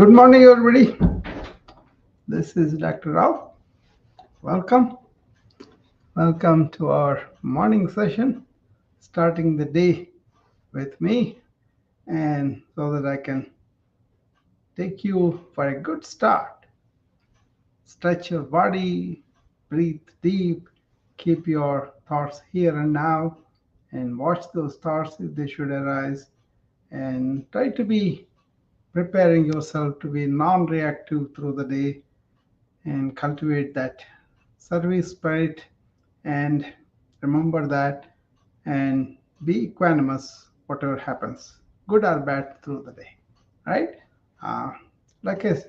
Good morning, everybody. This is Dr. Rao. Welcome. Welcome to our morning session, starting the day with me, and so that I can take you for a good start. Stretch your body, breathe deep, keep your thoughts here and now, and watch those thoughts if they should arise, and try to be preparing yourself to be non reactive through the day and cultivate that service spirit and remember that and be equanimous whatever happens, good or bad through the day, right? uh, like a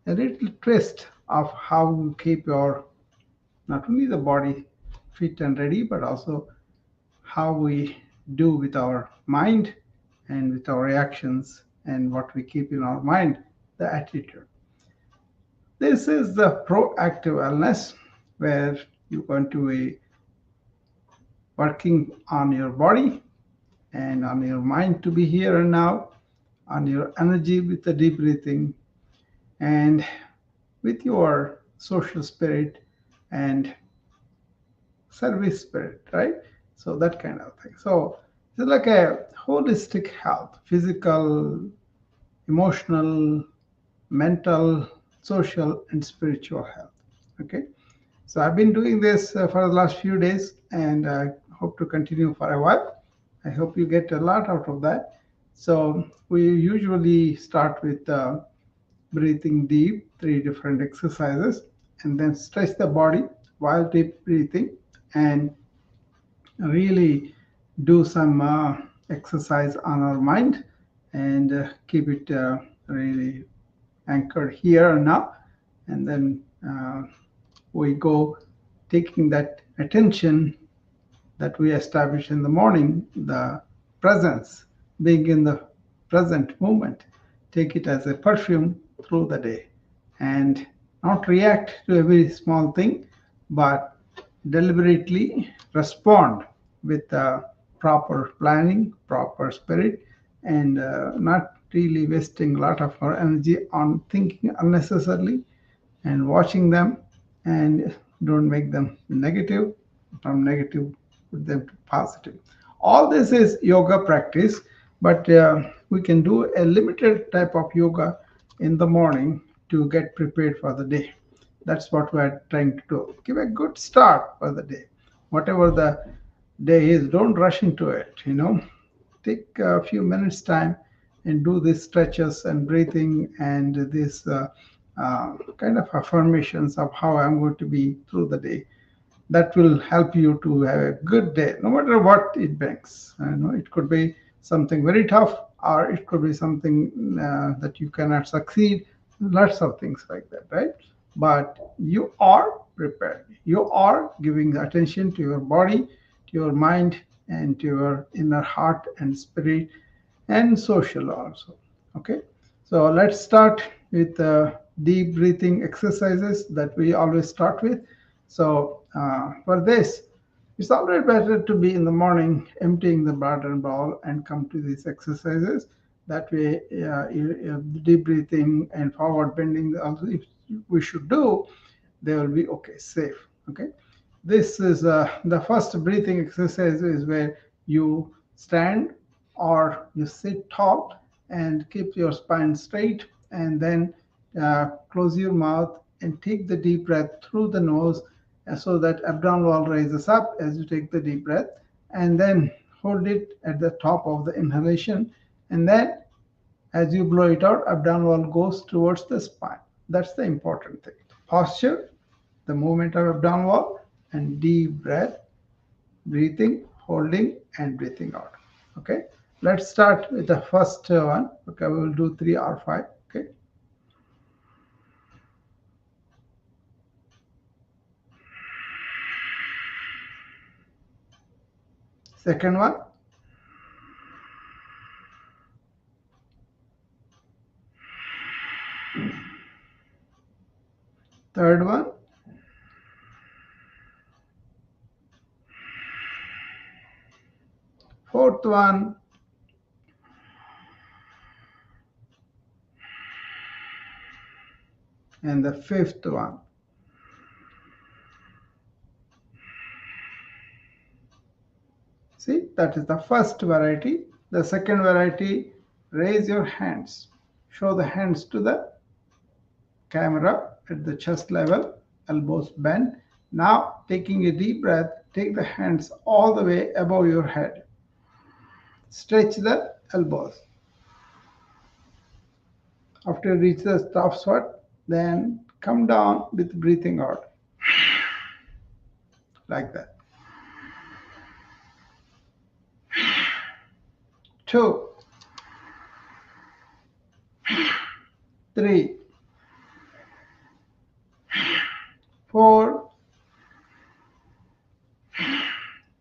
little twist of how you keep your not only the body fit and ready but also how we do with our mind and with our reactions and what we keep in our mind, the attitude. This is the proactive wellness where you're going to be working on your body and on your mind to be here and now, on your energy with the deep breathing, and with your social spirit and service spirit, right? So that kind of thing. So it's like a holistic health, physical, emotional, mental, social, and spiritual health. Okay. So I've been doing this for the last few days and I hope to continue for a while. I hope you get a lot out of that. So we usually start with breathing deep, three different exercises, and then stretch the body while deep breathing and really do some exercise on our mind and keep it really anchored here and now. And then we go taking that attention that we establish in the morning, the presence, being in the present moment, take it as a perfume through the day and not react to every small thing, but deliberately respond with proper planning, proper spirit, and not really wasting a lot of our energy on thinking unnecessarily and watching them and don't make them negative. From negative put them to positive. All this is yoga practice, but we can do a limited type of yoga in the morning to get prepared for the day. That's what we're trying to do. Give a good start for the day. Whatever the day is, don't rush into it. Take a few minutes time and do these stretches and breathing and this kind of affirmations of how I'm going to be through the day. That will help you to have a good day, no matter what it brings. It could be something very tough, or it could be something that you cannot succeed. Lots of things like that, right? But you are prepared. You are giving attention to your body, to your mind, and to your inner heart and spirit, and social also. Okay, so let's start with deep breathing exercises that we always start with. So for this, it's always better to be in the morning emptying the bladder bowl and come to these exercises. That way, deep breathing and forward bending, also if we should do, they will be okay, safe. Okay, this is the first breathing exercise is where you stand or you sit tall and keep your spine straight and then close your mouth and take the deep breath through the nose so that abdominal wall raises up as you take the deep breath and then hold it at the top of the inhalation and then as you blow it out abdominal wall goes towards the spine. That's the important thing. Posture, the movement of abdominal wall, and deep breath, breathing, holding, and breathing out. Okay, let's start with the first one. Okay, we will do 3 or 5. Okay, second one, third one, fourth one, And the fifth one. See, that is the first variety. The second variety, raise your hands. Show the hands to the camera at the chest level, elbows bent. Now, taking a deep breath, take the hands all the way above your head. Stretch the elbows. After you reach the top spot, then come down with breathing out like that. 2, 3, 4,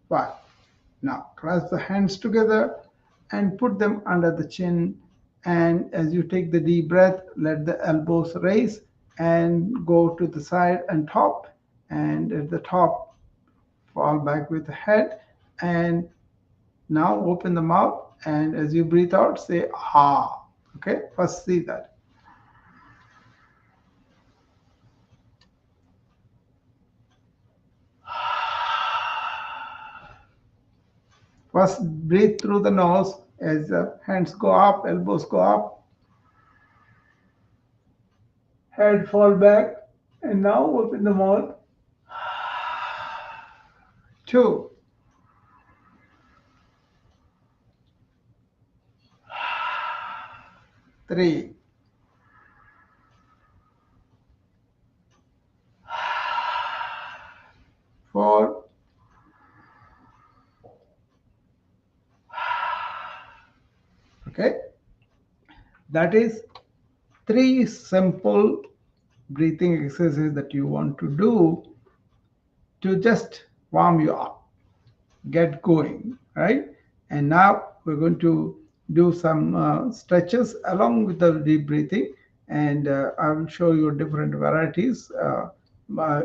5. Now clasp the hands together and put them under the chin. And as you take the deep breath, let the elbows raise and go to the side and top. And at the top, fall back with the head. And now open the mouth. And as you breathe out, say ah. Okay, first see that. First, breathe through the nose as the hands go up, elbows go up, head fall back, and now open the mouth. 2, 3, 4, okay. That is 3 simple breathing exercises that you want to do to just warm you up, get going, right? And now we're going to do some stretches along with the deep breathing, and I will show you different varieties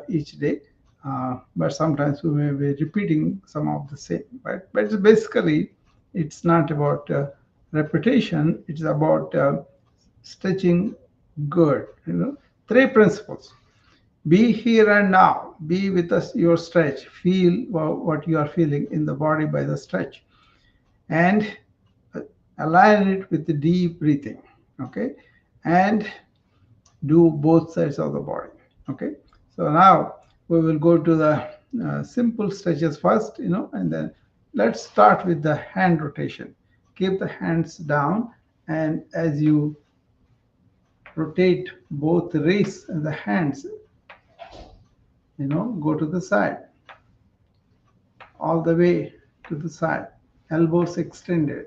each day. But sometimes we may be repeating some of the same, right? But basically, it's not about repetition; it's about stretching good. 3 principles: be here and now. Be with us, your stretch. Feel what you are feeling in the body by the stretch. And align it with the deep breathing. Okay. And do both sides of the body. Okay. So now we will go to the simple stretches first, and then let's start with the hand rotation. Keep the hands down, and as you rotate both the wrists and the hands, go to the side, all the way to the side, elbows extended,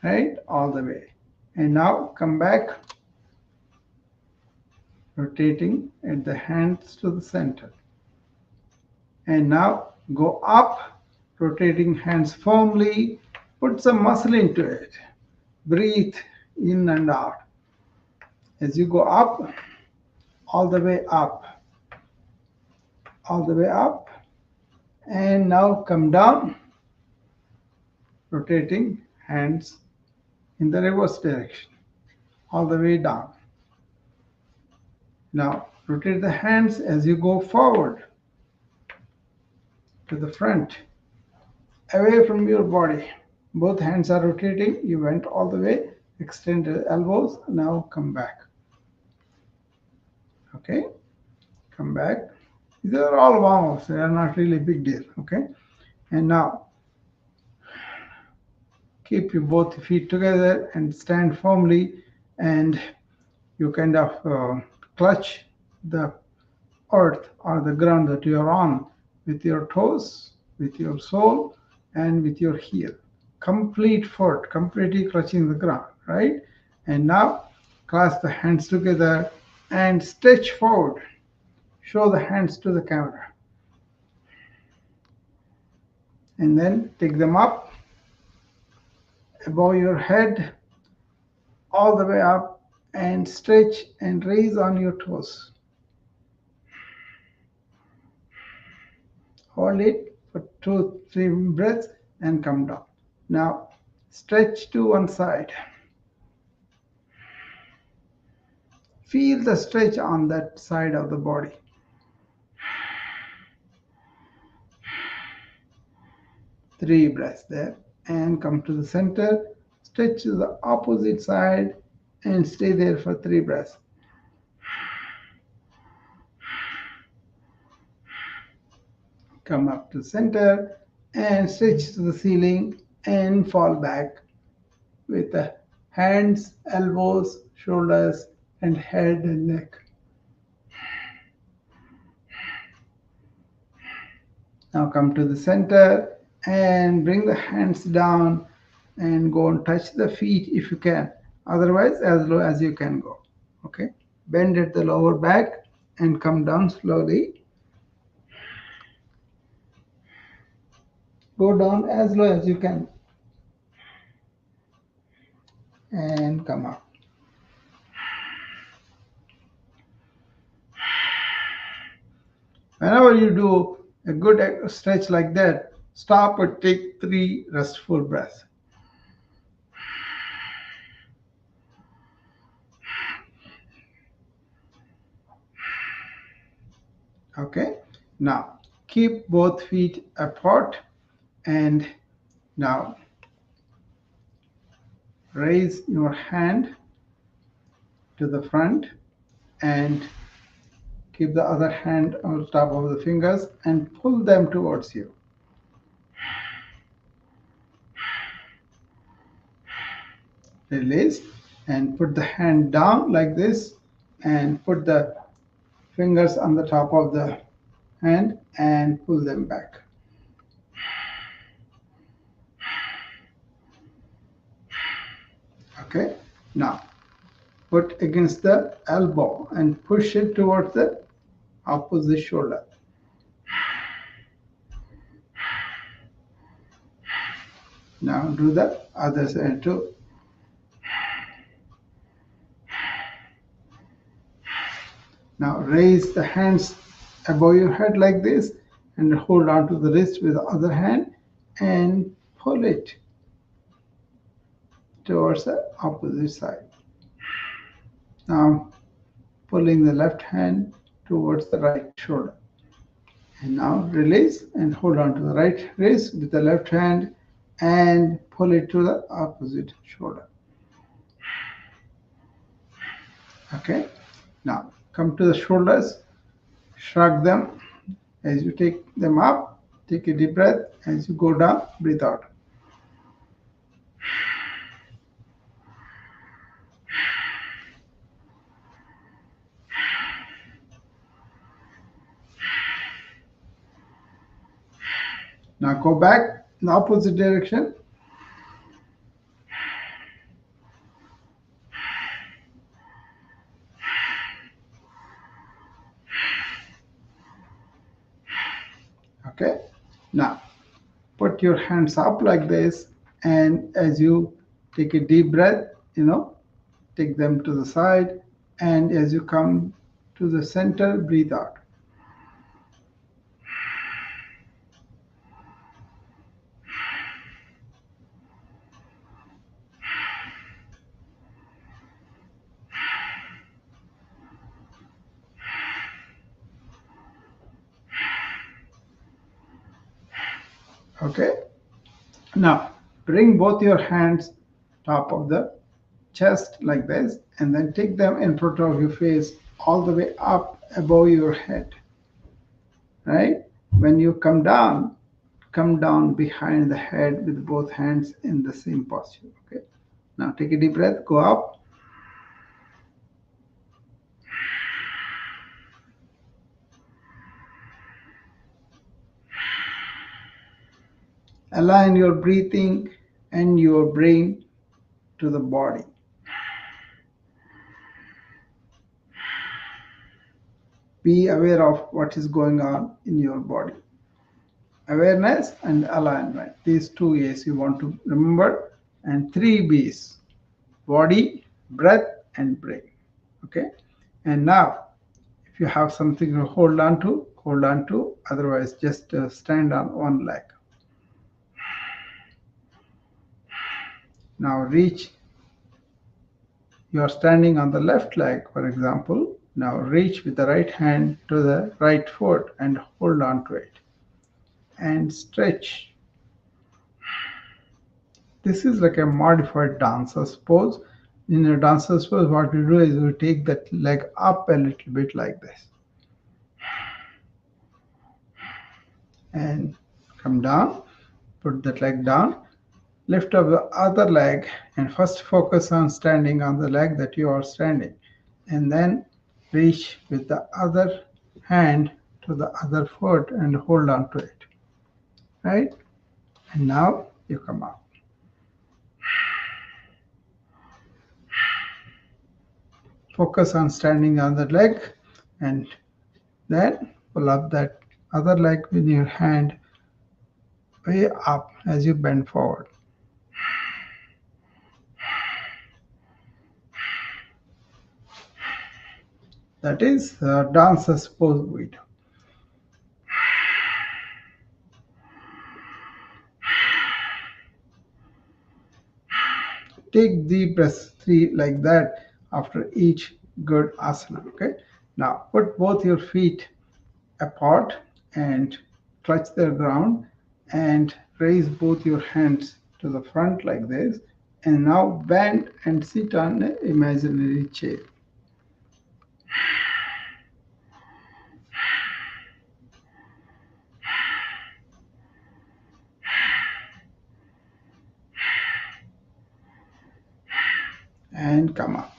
right, all the way. And now come back, rotating at the hands to the center. And now go up, rotating hands firmly, put some muscle into it. Breathe in and out. As you go up, all the way up, all the way up. And now come down, rotating hands in the reverse direction, all the way down. Now rotate the hands as you go forward to the front, away from your body. Both hands are rotating. You went all the way, extend the elbows. Now come back. Okay, come back. These are all warm-ups. They are not really a big deal. Okay, and now keep your both feet together and stand firmly, and you kind of clutch the earth or the ground that you are on with your toes, with your sole, and with your heel. Complete foot, completely clutching the ground, right? And now clasp the hands together and stretch forward. Show the hands to the camera. And then take them up above your head, all the way up, and stretch and raise on your toes. Hold it for 2-3 breaths and come down. Now stretch to one side. Feel the stretch on that side of the body. Three breaths there. And come to the center. Stretch to the opposite side and stay there for three breaths. Come up to center and stretch to the ceiling and fall back with the hands, elbows, shoulders, and head and neck. Now come to the center and bring the hands down and go and touch the feet if you can. Otherwise, as low as you can go. Okay. Bend at the lower back and come down slowly. Go down as low as you can and come up. Whenever you do a good stretch like that, stop and take three restful breaths. Okay. Now keep both feet apart and now raise your hand to the front and keep the other hand on top of the fingers and pull them towards you. Release and put the hand down like this and put the fingers on the top of the hand and pull them back. Okay. Now put against the elbow and push it towards the opposite shoulder. Now do the other side too. Now raise the hands above your head like this and hold on to the wrist with the other hand and pull it towards the opposite side. Now pulling the left hand towards the right shoulder. And now release and hold on to the right wrist with the left hand and pull it to the opposite shoulder. Okay. Now come to the shoulders, shrug them as you take them up. Take a deep breath. As you go down, breathe out. Now go back in the opposite direction. Okay. Now put your hands up like this, and as you take a deep breath, take them to the side, and as you come to the center, breathe out. Okay. Now bring both your hands top of the chest like this, and then take them in front of your face all the way up above your head. Right? When you come down behind the head with both hands in the same posture. Okay. Now take a deep breath, go up. Align your breathing and your brain to the body. Be aware of what is going on in your body. Awareness and alignment. These two A's you want to remember, and three B's: body, breath, and brain. Okay. And now, if you have something to hold on to, hold on to. Otherwise, just stand on one leg. Now reach You are standing on the left leg, for example. Now reach with the right hand to the right foot and hold on to it and stretch. This is like a modified dancer's pose. In a dancer's pose, what we do is we take that leg up a little bit like this and come down, put that leg down, lift up the other leg, and first focus on standing on the leg that you are standing, and then reach with the other hand to the other foot and hold on to it, right? And now you come up. Focus on standing on the leg and then pull up that other leg with your hand way up as you bend forward. That is dancer's pose we do. Take deep breaths, three like that after each good asana. Okay. Now put both your feet apart and touch the ground and raise both your hands to the front like this. And now bend and sit on an imaginary chair. And come up.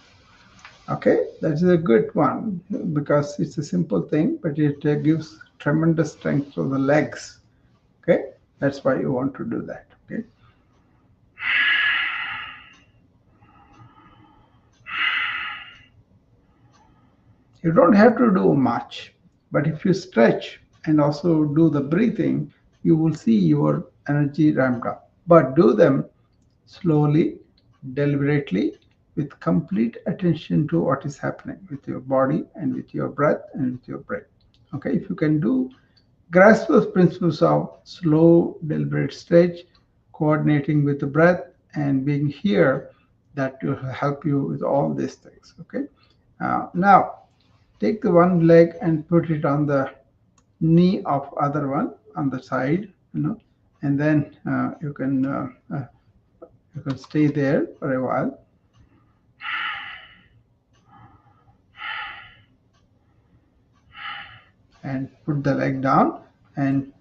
Okay, that is a good one because it's a simple thing, but it gives tremendous strength to the legs. Okay, that's why you want to do that. Okay, you don't have to do much, but if you stretch and also do the breathing, you will see your energy ramped up. But do them slowly, deliberately, with complete attention to what is happening with your body and with your breath and with your brain. Okay, if you can do grasp those principles of slow, deliberate stretch, coordinating with the breath, and being here, that will help you with all these things. Okay, now take the one leg and put it on the knee of other one on the side, and then you can stay there for a while. And put the leg down and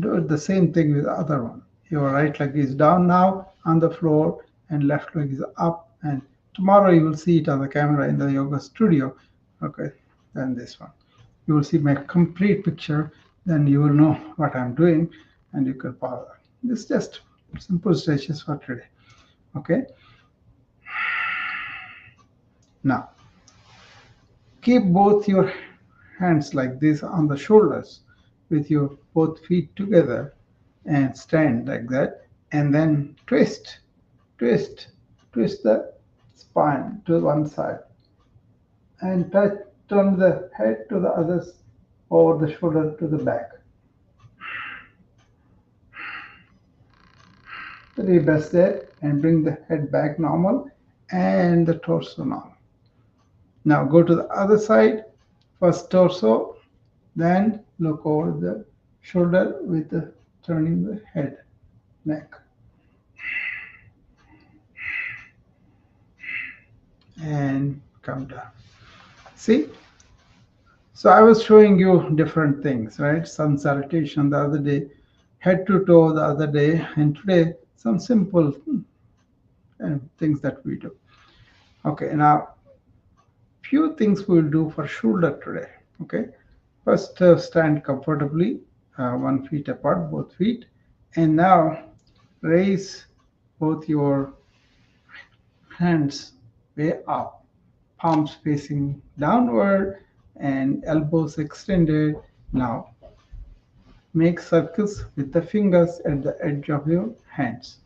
do the same thing with the other one. Your right leg is down now on the floor and left leg is up. And tomorrow you will see it on the camera in the yoga studio. Okay, then this one. You will see my complete picture. Then you will know what I'm doing and you can follow. This is just simple stretches for today. Okay. Now, keep both your hands like this on the shoulders with your both feet together and stand like that and then twist twist the spine to one side and turn the head to the others over the shoulder to the back. Three breaths there and bring the head back normal and the torso normal. Now go to the other side, first torso, then look over the shoulder with the turning the head, neck. And come down. See? So I was showing you different things, right? Sun salutation the other day, head to toe the other day, and today some simple things that we do. Okay, now few things we'll do for shoulder today. Okay, first stand comfortably, 1 feet apart, both feet, and now raise both your hands way up, palms facing downward and elbows extended. Now make circles with the fingers at the edge of your hands.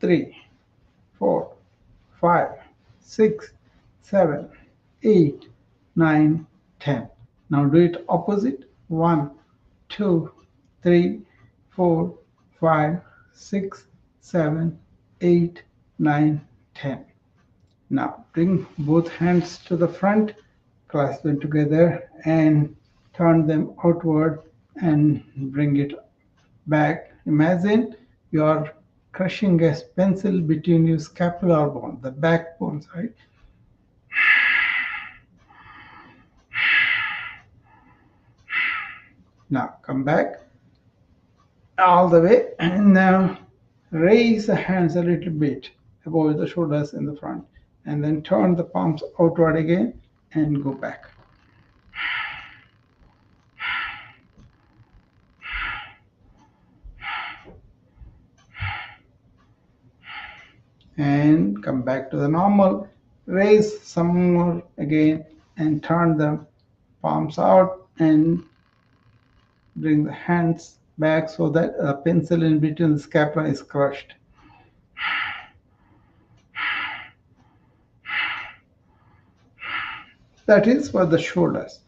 3, 4, 5, 6, 7, 8, 9, 10. Now do it opposite. 1, 2, 3, 4, 5, 6, 7, 8, 9, 10. Now bring both hands to the front, clasp them together, and turn them outward and bring it back. Imagine you are crushing a pencil between your scapular bone, the backbone, right? Now come back all the way, and now raise the hands a little bit above the shoulders in the front, and then turn the palms outward again and go back. And come back to the normal. Raise some more again and turn the palms out and bring the hands back so that a pencil in between the scapula is crushed. That is for the shoulders.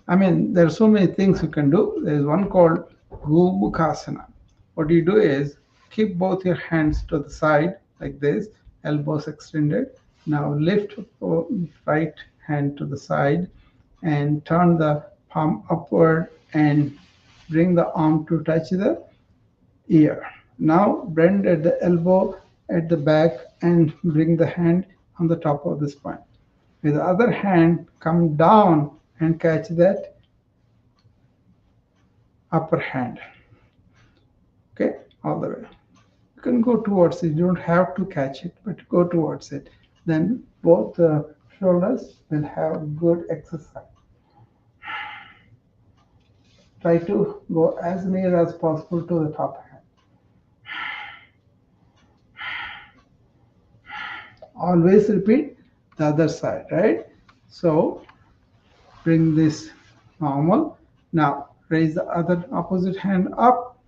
I mean, there are so many things you can do. There is one called Gumukhasana. What you do is keep both your hands to the side like this, elbows extended. Now lift right hand to the side and turn the palm upward and bring the arm to touch the ear. Now bend at the elbow at the back and bring the hand on the top of the spine. With the other hand, come down and catch that upper hand. Okay, all the way. You can go towards it. You don't have to catch it, but go towards it. Then both the shoulders will have good exercise. Try to go as near as possible to the top hand. Always repeat the other side, right? So bring this normal. Now raise the other opposite hand up,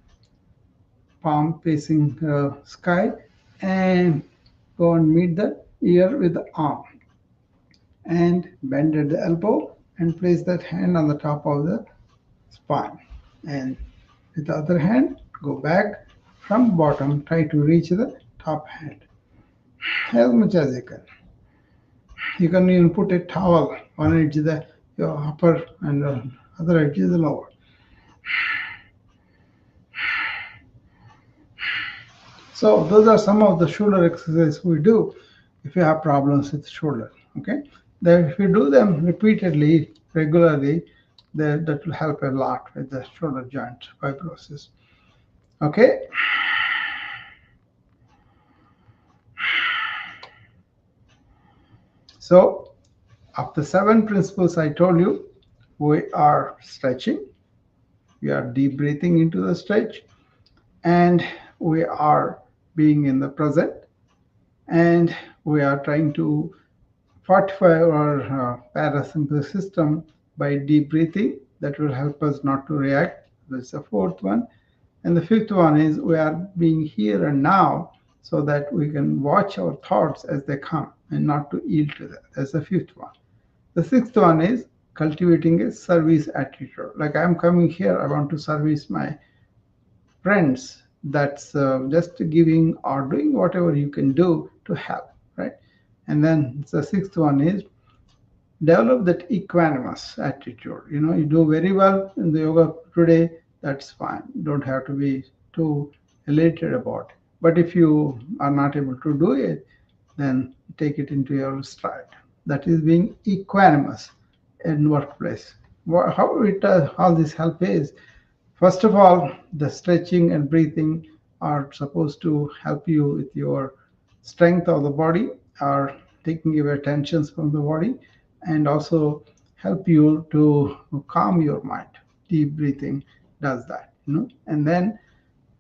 palm facing sky, and go and meet the ear with the arm. And bend at the elbow and place that hand on the top of the spine. And with the other hand, go back from bottom, try to reach the top hand as much as you can. You can even put a towel, one edge the your upper and the other edge is the lower. So those are some of the shoulder exercises we do if you have problems with shoulder. Okay, then if you do them repeatedly, regularly, that will help a lot with the shoulder joint fibrosis. Okay. So of the 7 principles I told you, we are stretching, we are deep breathing into the stretch, and we are being in the present, and we are trying to fortify our parasympathetic system by deep breathing. That will help us not to react. That's the 4th one. And the 5th one is we are being here and now so that we can watch our thoughts as they come and not to yield to them. That's the 5th one. The 6th one is cultivating a service attitude. Like I'm coming here, I want to service my friends. That's just giving or doing whatever you can do to help, right? And then the 6th one is develop that equanimous attitude. You know, you do very well in the yoga today, that's fine. You don't have to be too elated about it. But if you are not able to do it, then take it into your stride. That is being equanimous in workplace. How this help is, first of all, the stretching and breathing are supposed to help you with your strength of the body, or taking away tensions from the body, and also help you to calm your mind. Deep breathing does that, you know. And then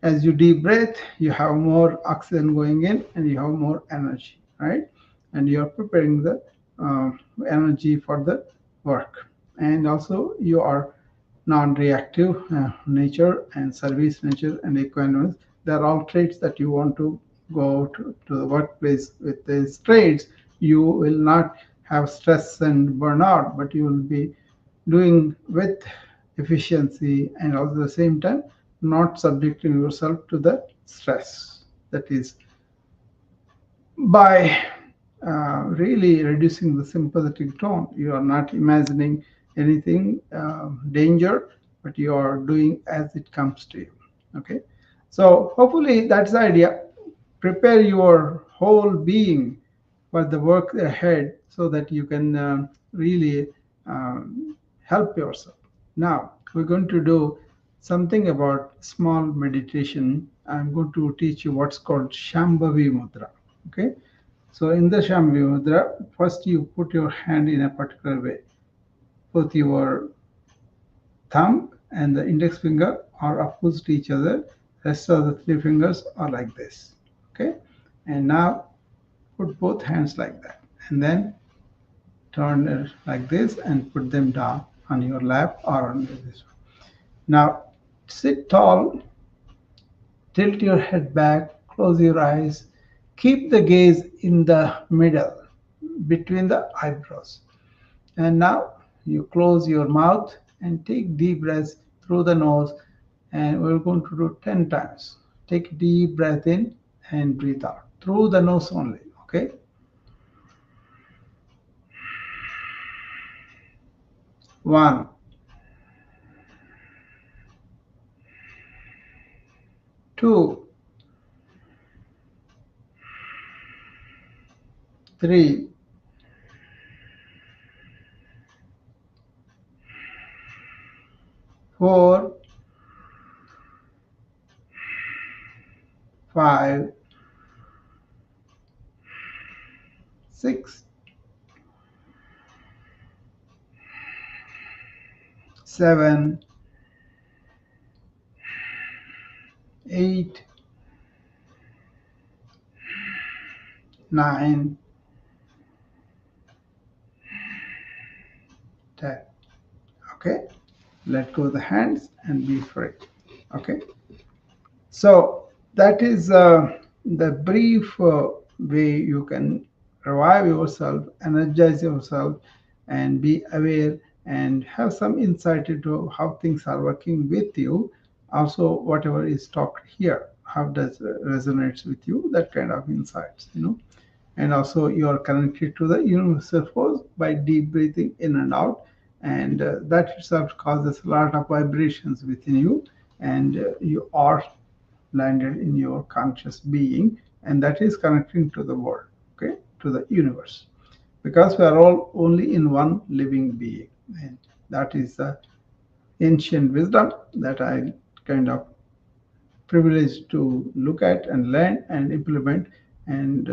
as you deep breath, you have more oxygen going in and you have more energy, right? And you are preparing the energy for the work. And also you are non-reactive nature and service nature and equanimous. They're all traits that you want to go to the workplace with. These traits, you will not have stress and burnout, but you will be doing with efficiency and also at the same time not subjecting yourself to the stress. That is by really reducing the sympathetic tone. You are not imagining anything danger, but you are doing as it comes to you. Okay, so hopefully that's the idea. Prepare your whole being for the work ahead so that you can really help yourself. Now we're going to do something about small meditation. I'm going to teach you what's called Shambhavi Mudra. Okay, so in the Shambhavi Mudra, first you put your hand in a particular way. Both your thumb and the index finger are opposite to each other. Rest of the three fingers are like this. Okay, and now put both hands like that, and then turn it like this and put them down on your lap or on this one. Now sit tall, tilt your head back, close your eyes, keep the gaze in the middle between the eyebrows. And now you close your mouth and take deep breaths through the nose. And we're going to do 10 times. Take a deep breath in and breathe out through the nose only. Okay? One, two, three, four, five, six, seven, 8, 9, 10. Okay? Let go of the hands and be free. Okay? So that is the brief way you can revive yourself, energize yourself, and be aware and have some insight into how things are working with you. Also, whatever is talked here, how does it resonates with you? That kind of insights, And also, you are connected to the universal force by deep breathing in and out, and that itself causes a lot of vibrations within you, and you are landed in your conscious being, and that is connecting to the world, okay, to the universe, because we are all only in one living being, and that is the ancient wisdom that I kind of privileged to look at and learn and implement, and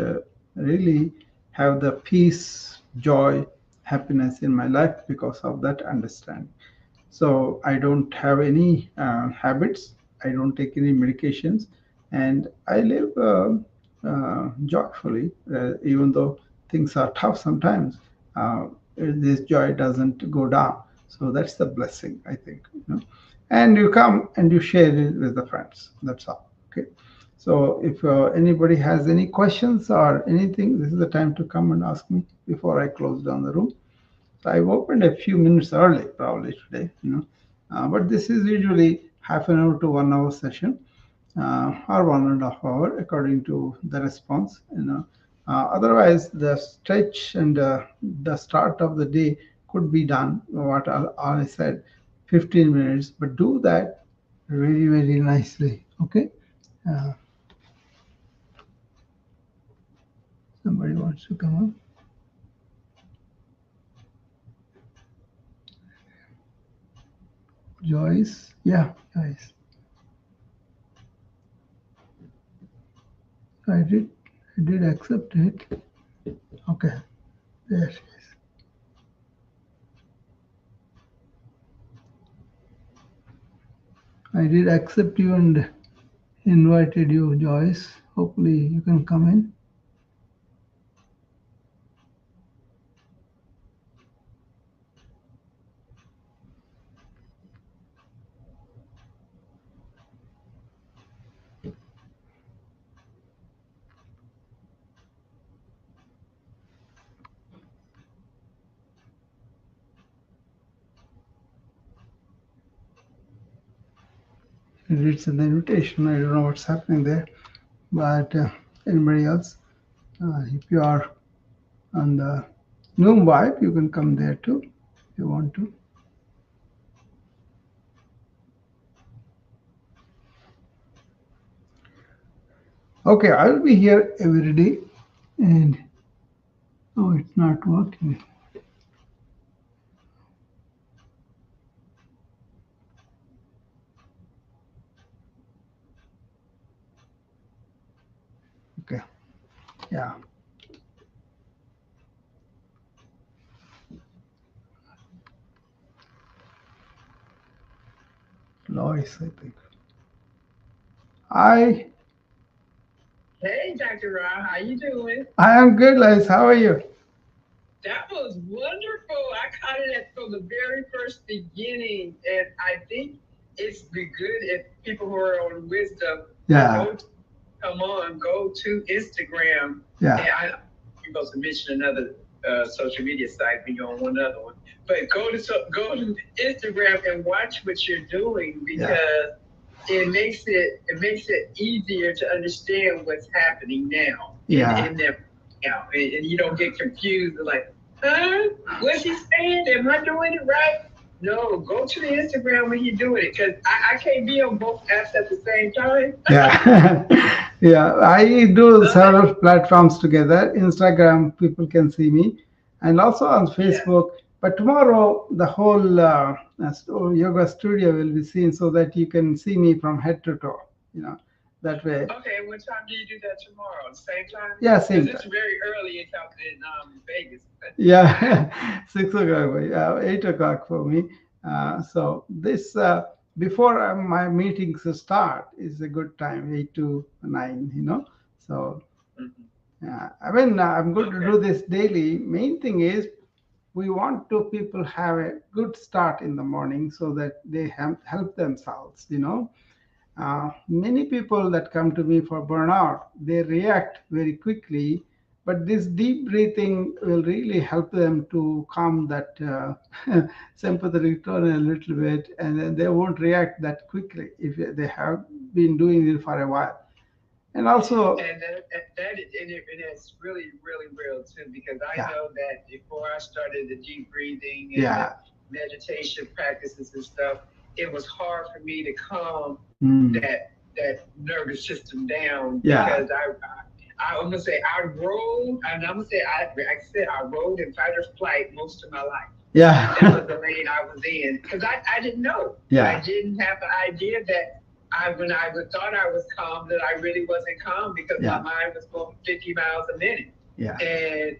really have the peace, joy, happiness in my life because of that understanding. So I don't have any habits. I don't take any medications, and I live joyfully, even though things are tough sometimes. This joy doesn't go down. So that's the blessing, I think. And you come and you share it with the friends. That's all. Okay. So if anybody has any questions or anything, this is the time to come and ask me before I close down the room. So I've opened a few minutes early, probably today. But this is usually half an hour to 1 hour session, or 1.5 hour, according to the response. Otherwise, the stretch and the start of the day could be done. What I said, 15 minutes, but do that very, very nicely. Okay. Uh, Somebody wants to come up. Joyce. Yeah, Joyce. I did. I did accept it. Okay. There she is. I did accept you and invited you, Joyce. Hopefully you can come in. It's an invitation. I don't know what's happening there, but anybody else, if you are on the Noom Vibe. You can come there too if you want to. Okay, I will be here every day. And oh, it's not working. Okay, yeah, Lois, I think. I Hey, Dr. Rao, how you doing? I am good, Lois. How are you? That was wonderful. I caught it from the very first beginning, and I think it's be good if people who are on wisdom Yeah, go to, come on, go to Instagram, yeah, and you're supposed to mention another social media site when you're on one other one, but go to Instagram and watch what you're doing yeah, because it makes it easier to understand what's happening now yeah. in them now, and you don't get confused like, huh? What's he saying? Am I doing it right? No, go to the Instagram when you're doing it because I can't be on both apps at the same time. Yeah, yeah. I do several platforms together. Instagram, people can see me, and also on Yeah. Facebook. But tomorrow, the whole yoga studio will be seen, so that you can see me from head to toe. You know, that way. Okay, what time do you do that tomorrow? Same time? Yeah, Because same it's time. very early in Vegas. Yeah, 6 o'clock. Yeah, 8 o'clock for me. So this before my meetings start is a good time, 8 to 9. So Mhm. I mean, I'm going to Okay. do this daily. Main thing is we want to people have a good start in the morning so that they help themselves. Many people that come to me for burnout, they react very quickly, but this deep breathing will really help them to calm that sympathetic tone a little bit, and then they won't react that quickly if they have been doing it for a while. And also, And it's really really real too because I yeah, know that before I started the deep breathing and the yeah, meditation practices and stuff, it was hard for me to calm mm, that nervous system down yeah, because I'm gonna say I rode and I'm gonna say I said I rode in fight or flight most of my life. That yeah, was the lane I was in because I didn't know. I yeah, didn't have the idea that when I was, thought I was calm, that I really wasn't calm because my yeah, mind was going 50 miles a minute, yeah, and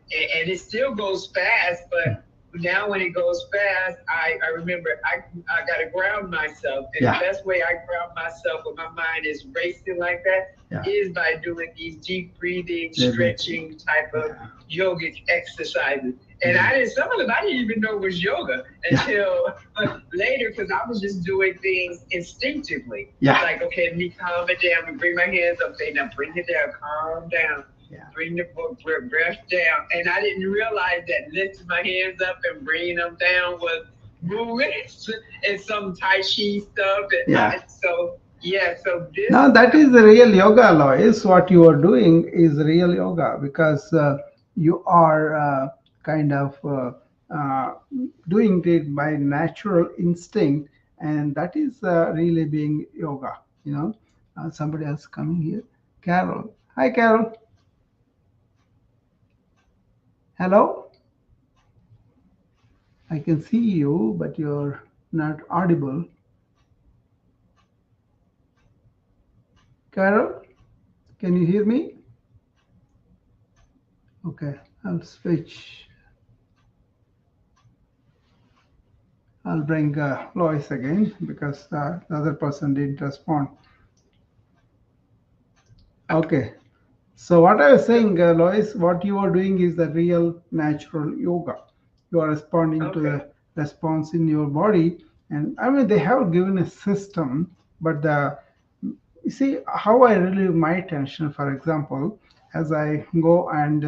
it still goes fast. But now when it goes fast, I remember I got to ground myself, and the yeah, best way I ground myself when my mind is racing like that yeah. is by doing these deep breathing, Everything. stretching type of Yeah, yogic exercises. And yeah, some of them I didn't even know was yoga yeah, until later because I was just doing things instinctively. yeah, Like, okay, let me calm it down and bring my hands up. Okay, now bring it down, calm down, yeah. bring the breath down. And I didn't realize that lifting my hands up and bringing them down was movements and some Tai Chi stuff. Yeah. So, yeah, so this, Now that is the real yoga, Lois. What you are doing is real yoga because you are kind of doing it by natural instinct, and that is really being yoga. Somebody else coming here, Carol. Hi, Carol. Hello. I can see you, but you're not audible. Carol, can you hear me? Okay, I'll switch. I'll bring Lois again because the other person didn't respond. Okay. So what I was saying, Lois, what you are doing is the real natural yoga. You are responding to okay. the response in your body, and I mean they have given a system, but you see how I relieve my tension. For example, as I go and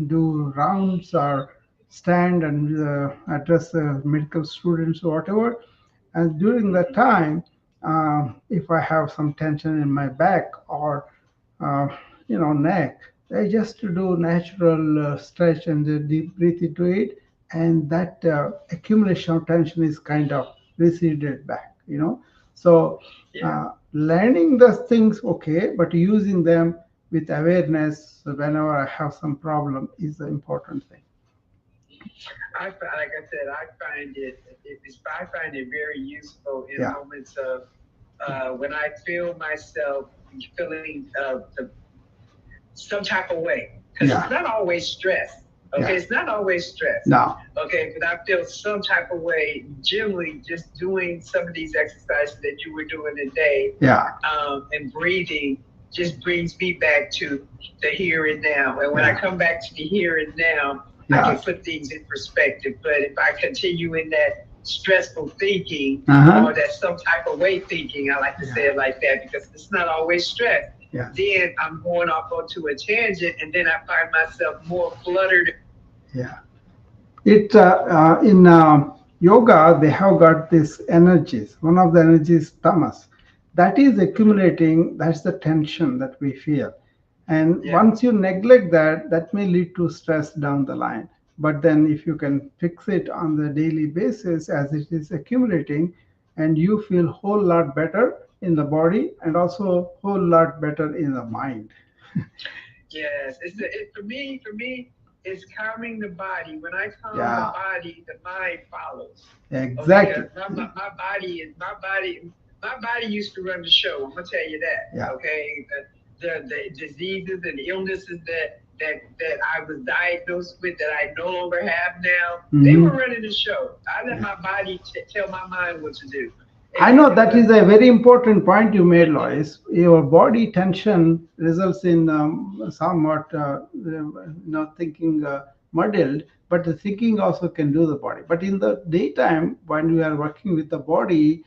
do rounds or stand and address medical students or whatever, and during that Mhm. time, if I have some tension in my back or uh, neck, just to do natural stretch and deep breathe into it, and that accumulation of tension is kind of receded back, So Yeah. learning the things, okay, but using them with awareness whenever I have some problem is the important thing. Like I said, I find it very useful in Yeah, moments of when I feel myself feeling some type of way, because it's yeah, not always stress. Okay, yeah. it's not always stress. Now, Okay, but I feel some type of way. Generally, just doing some of these exercises that you were doing today, yeah, and breathing just brings me back to the here and now. And when I yeah, come back to the here and now, I can yeah. put things in perspective. But if I continue in that stressful thinking Uh-huh. or that some type of way thinking, I like to say Yeah, it like that because it's not always stress. yeah, Then I'm going off onto a tangent, and then I find myself more fluttered. yeah. It in yoga they have got these energies. One of the energies tamas, that is accumulating. That's the tension that we feel, and Yeah. once you neglect that, that may lead to stress down the line. But then if you can fix it on the daily basis as it is accumulating, and you feel whole lot better in the body and also whole lot better in the mind. Yes, for me, it's calming the body. When I calm the Yeah, body, the mind follows. Okay, because exactly. my body used to run the show. I'm gonna tell you that. Yeah. Okay, the diseases and illnesses that I was diagnosed with that I no longer have now, they Hmm. were running the show. I let Yeah. my body tell my mind what to do, I and know it that was is a very important point you made, Lois. Your body tension results in somewhat, thinking muddled, but the thinking also can do the body. But in the daytime, when we are working with the body,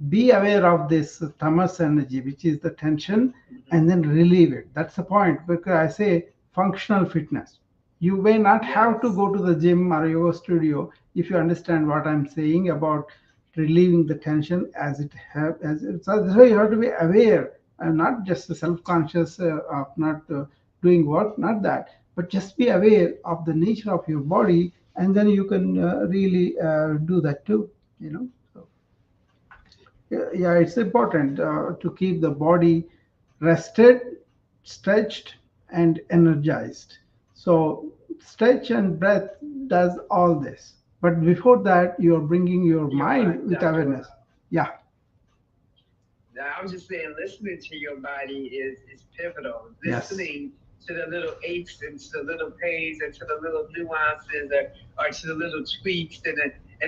be aware of this tamas energy, which is the tension, and then relieve it. That's the point. Because I say functional fitness. You may not have to yes, go to the gym or yoga studio if you understand what I'm saying about relieving the tension as it have as it. So that's why you have to be aware and not just self-conscious of not doing work, not that, but just be aware of the nature of your body, and then you can really do that too. So yeah, yeah, it's important to keep the body rested, stretched, and energized. So, stretch and breath does all this. But before that, you're bringing your you're right, mind with Dr. awareness. Rao. Yeah. Now, I was just saying, listening to your body is pivotal. Yes. Listening to the little aches and to the little pains and to the little nuances or to the little tweaks and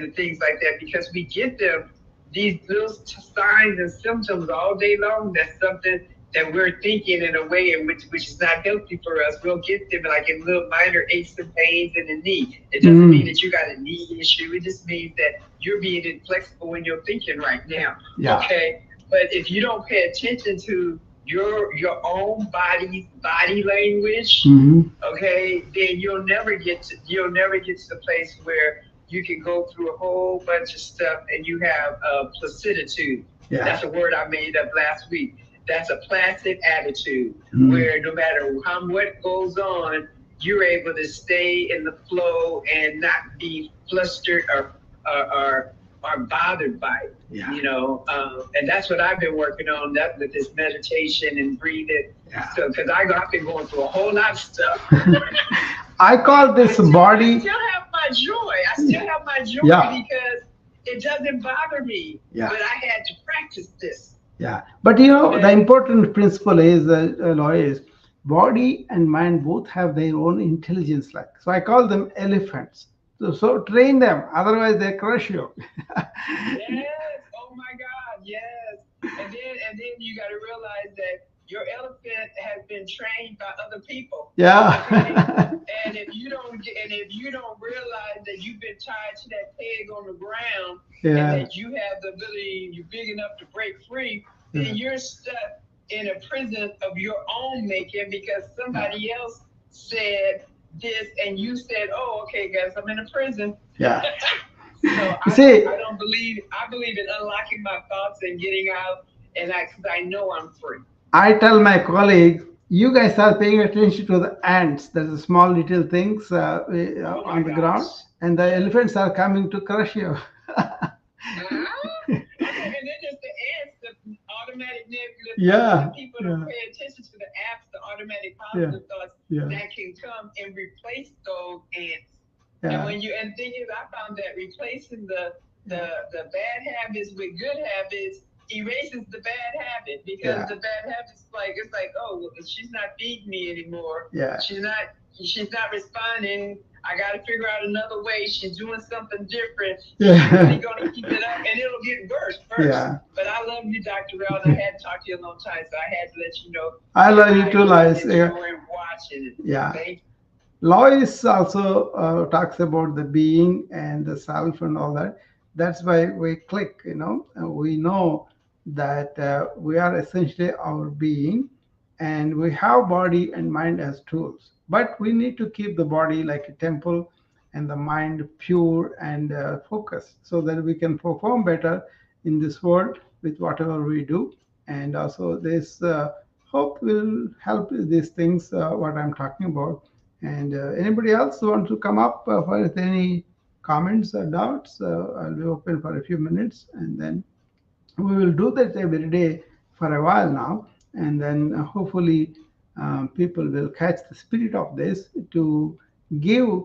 the things like that, because we get them, these little signs and symptoms all day long. That's something that we're thinking in a way in which is not healthy for us. We'll get them like in little minor aches and pains in the knee. It doesn't mean Mm. that you got a knee issue. It just means that you're being inflexible in your thinking right now. Yeah. Okay, but if you don't pay attention to your own body's body language, Hmm. okay, then you'll never get to the place where you can go through a whole bunch of stuff and you have placiditude. Yeah. That's a word I made up last week. That's a placid attitude Mm. where no matter how what goes on, you're able to stay in the flow and not be flustered or, or bothered by it. Yeah. And that's what I've been working on, that with this meditation and breathing. Yeah. So, because I've been going through a whole lot of stuff. I call I this still, I body. still have my joy. I still have my joy Yeah. because it doesn't bother me. Yeah. But I had to practice this. Yeah, but the Okay. important principle is, Lois, body and mind both have their own intelligence. Like, so I call them elephants. So train them, otherwise they crush you. Yes. Oh my God. Yes. And then you got to realize that your elephant has been trained by other people. Okay. Yeah. And if you don't realize that you've been tied to that peg on the ground and Yeah. that you have the ability, you're big enough to break free, Yeah. then you're stuck in a prison of your own making because Yeah. somebody else said this and you said, "Oh, okay, guys, I'm in a prison." Yeah. So You I see, don't believe I believe in unlocking my thoughts and getting out, and because I know I'm free. I tell my colleagues, You guys are paying attention to the ants. There's a small little things Oh my on the ground, gosh. and the Yes. elephants are coming to crush you. Okay, and then there's the ants, the automatic negative thoughts. See, Yeah, people don't yeah, pay attention to the apps, the automatic yeah, positive thoughts yeah, that can come and replace those ants. And yeah, when you and thing is, I found that replacing yeah, the bad habits with good habits erases the bad habit because yeah, the bad habits like it's like oh well, she's not feeding me anymore. yeah, She's not responding. I got to figure out another way. She's doing something different. Is she really yeah, going to keep it up? And it'll get worse first. yeah. But I love you, Dr. Rao, and I hadn't talked to you in a long time, so I had to let you know I that love you I too, really Lois. Yeah, enjoy watching it. yeah. Thank Lois also talks about the being and the self and all that. That's why we click, we know that we are essentially our being, and we have body and mind as tools. But we need to keep the body like a temple and the mind pure and focused so that we can perform better in this world with whatever we do. And also, this hope will help these things, what I'm talking about. And anybody else want to come up for any comments or doubts? I'll be open for a few minutes, and then we will do that every day for a while now, and then hopefully people will catch the spirit of this to give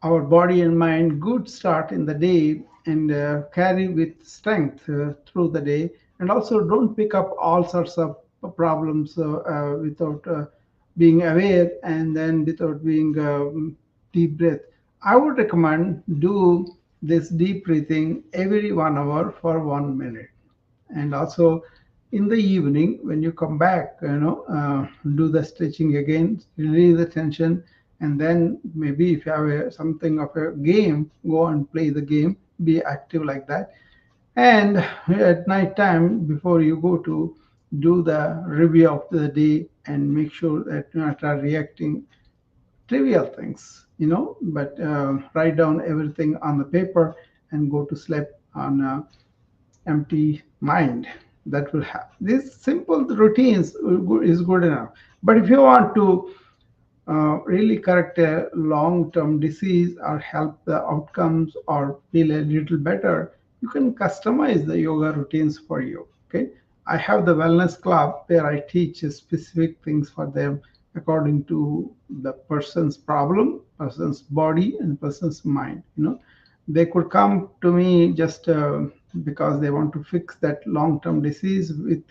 our body and mind good start in the day and carry with strength through the day, and also don't pick up all sorts of problems without being aware, and then without being deep breath. I would recommend do this deep breathing every 1 hour for 1 minute, and also in the evening when you come back, do the stretching again, release the tension, and then maybe if you have something of a game, go and play the game, be active like that. And at night time before you go to, do the review of the day and make sure that you're not reacting trivial things, but write down everything on the paper and go to sleep on empty mind. That will have these simple routines is good enough. But if you want to really correct a long-term disease or help the outcomes or feel a little better, you can customize the yoga routines for you. Okay, I have the wellness club where I teach specific things for them according to the person's problem, person's body, and person's mind. They could come to me just because they want to fix that long-term disease with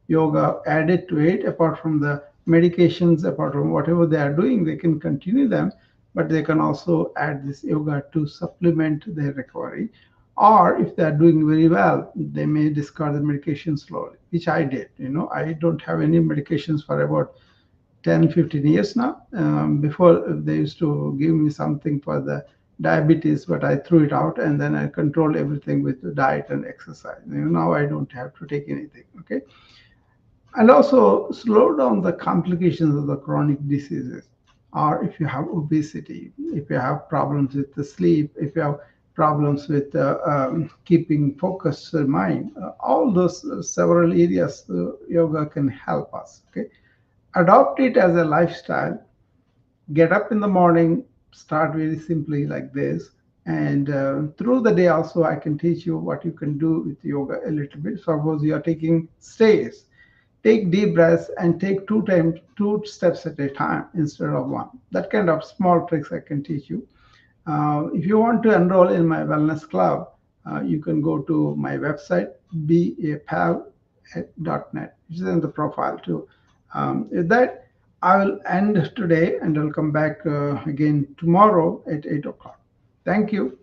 yoga added to it. Apart from the medications, apart from whatever they are doing, they can continue them, but they can also add this yoga to supplement their recovery. Or if they are doing very well, they may discard the medication slowly, which I did. I don't have any medications for about 10, 15 years now. Before, they used to give me something for the diabetes, but I threw it out, and then I controlled everything with the diet and exercise. Now I don't have to take anything. Okay, and also slow down the complications of the chronic diseases. Or if you have obesity, if you have problems with the sleep, if you have problems with keeping focused mind, all those several areas yoga can help us. Okay, adopt it as a lifestyle. Get up in the morning, start very simply like this, and through the day also I can teach you what you can do with yoga a little bit. Suppose you are taking stairs, take deep breaths and take two steps at a time instead of one. That kind of small tricks I can teach you. If you want to enroll in my wellness club, you can go to my website, beapal.net, which is in the profile too. With that, I will end today and I'll come back again tomorrow at 8 o'clock. Thank you.